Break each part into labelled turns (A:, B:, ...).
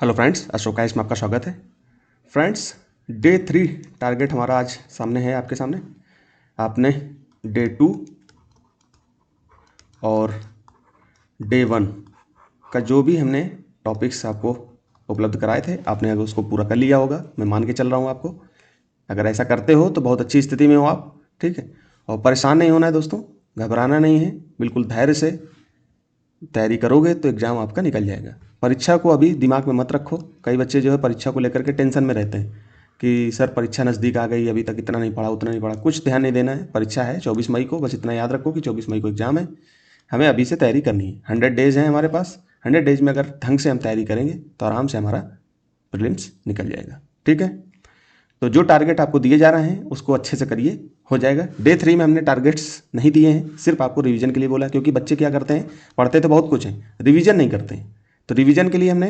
A: Hello friends, Ashoka इसमें आपका स्वागत है। फ्रेंड्स, डे 3 टारगेट हमारा आज सामने है, आपके सामने। आपने डे 2 और डे 1 का जो भी हमने टॉपिक्स आपको उपलब्ध कराए थे, आपने अगर उसको पूरा कर लिया होगा, मैं मान के चल रहा हूँ आपको। अगर ऐसा करते हो तो बहुत अच्छी स्थिति में हो आप, ठीक है। और परेशान नहीं होना है दोस्तों, घबराना नहीं है, बिल्कुल धैर्य से तैयारी करोगे तो एग्ज़ाम आपका निकल जाएगा। परीक्षा को अभी दिमाग में मत रखो। कई बच्चे जो है परीक्षा को लेकर के टेंशन में रहते हैं कि सर परीक्षा नज़दीक आ गई, अभी तक इतना नहीं पढ़ा, उतना नहीं पढ़ा। कुछ ध्यान नहीं देना है, परीक्षा है 24 मई को। बस इतना याद रखो कि 24 मई को एग्ज़ाम है, हमें अभी से तैयारी करनी है। 100 डेज़ हैं हमारे पास। 100 डेज़ में अगर ढंग से हम तैयारी करेंगे तो आराम से हमारा प्रीलिम्स निकल जाएगा, ठीक है। तो जो टारगेट आपको दिए जा रहे हैं उसको अच्छे से करिए, हो जाएगा। डे 3 में हमने टारगेट्स नहीं दिए हैं, सिर्फ आपको रिवीजन के लिए बोला, क्योंकि बच्चे क्या करते हैं, पढ़ते तो बहुत कुछ हैं, रिवीजन नहीं करते हैं। तो रिवीजन के लिए हमने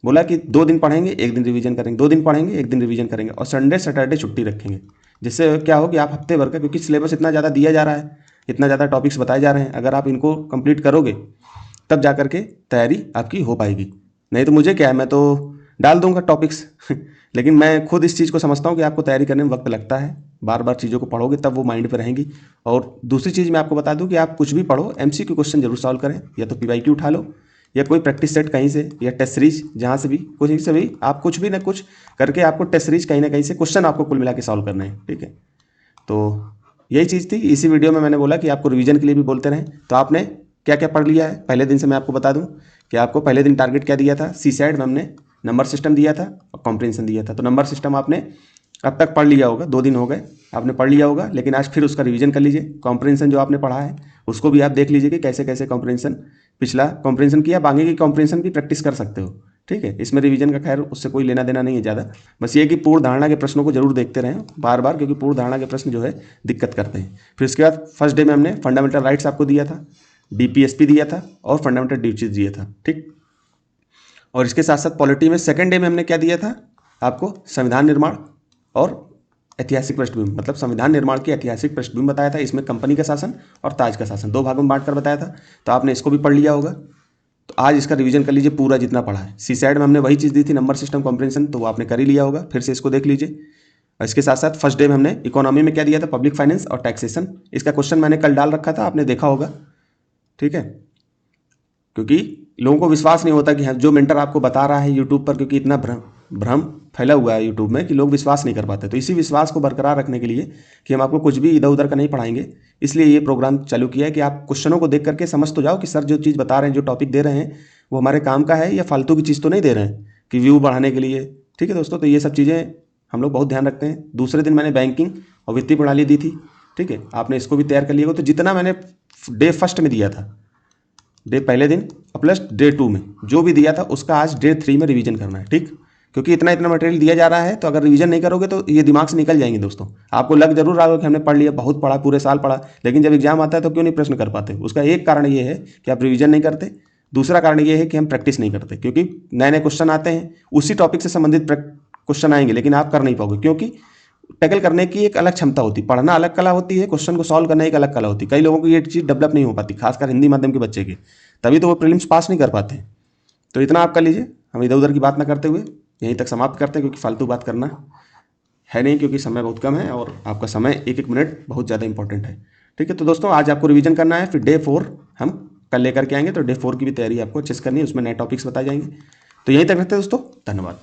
A: बोला कि 2 दिन पढ़ेंगे, 1 दिन रिवीजन करेंगे, 2 दिन पढ़ेंगे, 1 दिन रिवीजन करेंगे, और संडे सैटरडे छुट्टी रखेंगे। जिससे क्या हो कि आप हफ्ते भर का, क्योंकि सिलेबस इतना ज़्यादा दिया जा रहा है, इतना ज़्यादा टॉपिक्स बताए जा रहे हैं, अगर आप इनको कंप्लीट करोगे तब जा करके तैयारी आपकी हो पाएगी। नहीं तो मुझे क्या है, मैं तो डाल दूंगा टॉपिक्स लेकिन मैं खुद इस चीज़ को समझता हूँ कि आपको तैयारी करने में वक्त लगता है, बार बार चीज़ों को पढ़ोगे तब वो माइंड पे रहेंगी। और दूसरी चीज़ मैं आपको बता दूं कि आप कुछ भी पढ़ो, एमसीक्यू क्वेश्चन जरूर सॉल्व करें, या तो पीवाईक्यू उठा लो, या कोई प्रैक्टिस सेट कहीं से, या टेस्ट सीरीज जहाँ से भी, कुछ से भी आप कुछ भी ना कुछ करके आपको टेस्ट सीरीज कहीं ना कहीं से क्वेश्चन आपको कुल मिला के सॉल्व करना है, ठीक है। तो यही चीज़ थी। इसी वीडियो में मैंने बोला कि आपको रिवीजन के लिए भी बोलते रहें। तो आपने क्या क्या पढ़ लिया है पहले दिन से, मैं आपको बता दूं कि आपको पहले दिन टारगेट क्या दिया था। सीसैट में हमने नंबर सिस्टम दिया था और कॉम्प्रिहेंशन दिया था। तो नंबर सिस्टम आपने अब तक पढ़ लिया होगा, 2 दिन हो गए, आपने पढ़ लिया होगा, लेकिन आज फिर उसका रिवीजन कर लीजिए। कॉम्प्रिहेंशन जो आपने पढ़ा है उसको भी आप देख लीजिए कि कैसे कैसे कॉम्प्रिहेंशन, पिछला कॉम्प्रिहेंशन किया, बाकी की कॉम्प्रिहेंशन की प्रैक्टिस कर सकते हो, ठीक है। इसमें रिवीजन का खैर उससे कोई लेना देना नहीं है ज़्यादा। बस ये कि पूर्ण धारणा के प्रश्नों को जरूर देखते रहें बार बार, क्योंकि पूर्ण धारणा के प्रश्न जो है दिक्कत करते हैं। फिर उसके बाद फर्स्ट डे में हमने फंडामेंटल राइट्स आपको दिया था, डीपीएसपी दिया था और फंडामेंटल ड्यूटीज दिया था, ठीक। और इसके साथ साथ पॉलिटी में सेकंड डे में हमने क्या दिया था आपको, संविधान निर्माण और ऐतिहासिक पृष्ठभूमि, मतलब संविधान निर्माण की ऐतिहासिक पृष्ठभूमि बताया था। इसमें कंपनी का शासन और ताज का शासन 2 भागों में बांटकर बताया था। तो आपने इसको भी पढ़ लिया होगा। तो आज इसका रिवीजन कर लीजिए पूरा जितना पढ़ा है। सीसैट में हमने वही चीज़ दी थी, नंबर सिस्टम कॉम्प्रिहेंशन, तो वो आपने कर ही लिया होगा, फिर से इसको देख लीजिए। और इसके साथ साथ फर्स्ट डे में हमने इकोनॉमी में क्या दिया था, पब्लिक फाइनेंस और टैक्सेशन। इसका क्वेश्चन मैंने कल डाल रखा था, आपने देखा होगा, ठीक है। क्योंकि लोगों को विश्वास नहीं होता कि हाँ जो मेंटर आपको बता रहा है यूट्यूब पर, क्योंकि इतना भ्रम फैला हुआ है यूट्यूब में कि लोग विश्वास नहीं कर पाते। तो इसी विश्वास को बरकरार रखने के लिए कि हम आपको कुछ भी इधर उधर का नहीं पढ़ाएंगे, इसलिए ये प्रोग्राम चालू किया है कि आप क्वेश्चनों को देख करके समझ तो जाओ कि सर जो चीज़ बता रहे हैं, जो टॉपिक दे रहे हैं, वो हमारे काम का है या फालतू की चीज़ तो नहीं दे रहे हैं कि व्यू बढ़ाने के लिए, ठीक है दोस्तों। तो ये सब चीज़ें हम लोग बहुत ध्यान रखते हैं। दूसरे दिन मैंने बैंकिंग और वित्तीय प्रणाली दी थी, ठीक है, आपने इसको भी तैयार कर लिया होगा। तो जितना मैंने डे फर्स्ट में दिया था, डे पहले दिन प्लस डे 2 में जो भी दिया था, उसका आज डे 3 में रिवीजन करना है, ठीक। क्योंकि इतना इतना मटेरियल दिया जा रहा है, तो अगर रिवीजन नहीं करोगे तो ये दिमाग से निकल जाएंगे दोस्तों। आपको लग जरूर रहा होगा कि हमने पढ़ लिया, बहुत पढ़ा, पूरे साल पढ़ा, लेकिन जब एग्जाम आता है तो क्यों नहीं प्रश्न कर पाते। उसका एक कारण ये है कि आप रिवीजन नहीं करते, दूसरा कारण ये है कि हम प्रैक्टिस नहीं करते। क्योंकि नए नए क्वेश्चन आते हैं, उसी टॉपिक से संबंधित क्वेश्चन आएंगे, लेकिन आप कर नहीं पाओगे, क्योंकि टैकल करने की एक अलग क्षमता होती है। पढ़ना अलग कला होती है, क्वेश्चन को सॉल्व करना एक अलग कला होती है। कई लोगों को ये चीज़ डेवलप नहीं हो पाती, खासकर हिंदी माध्यम के बच्चे की, तभी तो वो प्रीलिम्स पास नहीं कर पाते हैं। तो इतना आप कर लीजिए, हम इधर उधर की बात ना करते हुए यहीं तक समाप्त करते हैं, क्योंकि फालतू बात करना है नहीं, क्योंकि समय बहुत कम है और आपका समय एक एक मिनट बहुत ज़्यादा इंपॉर्टेंट है, ठीक है। तो दोस्तों आज आपको रिवीजन करना है, फिर डे 4 हम कल लेकर के आएंगे। तो डे 4 की भी तैयारी आपको अच्छे से करनी है, उसमें नए टॉपिक्स बताए जाएंगे। तो यहीं तक रखते हैं दोस्तों, धन्यवाद।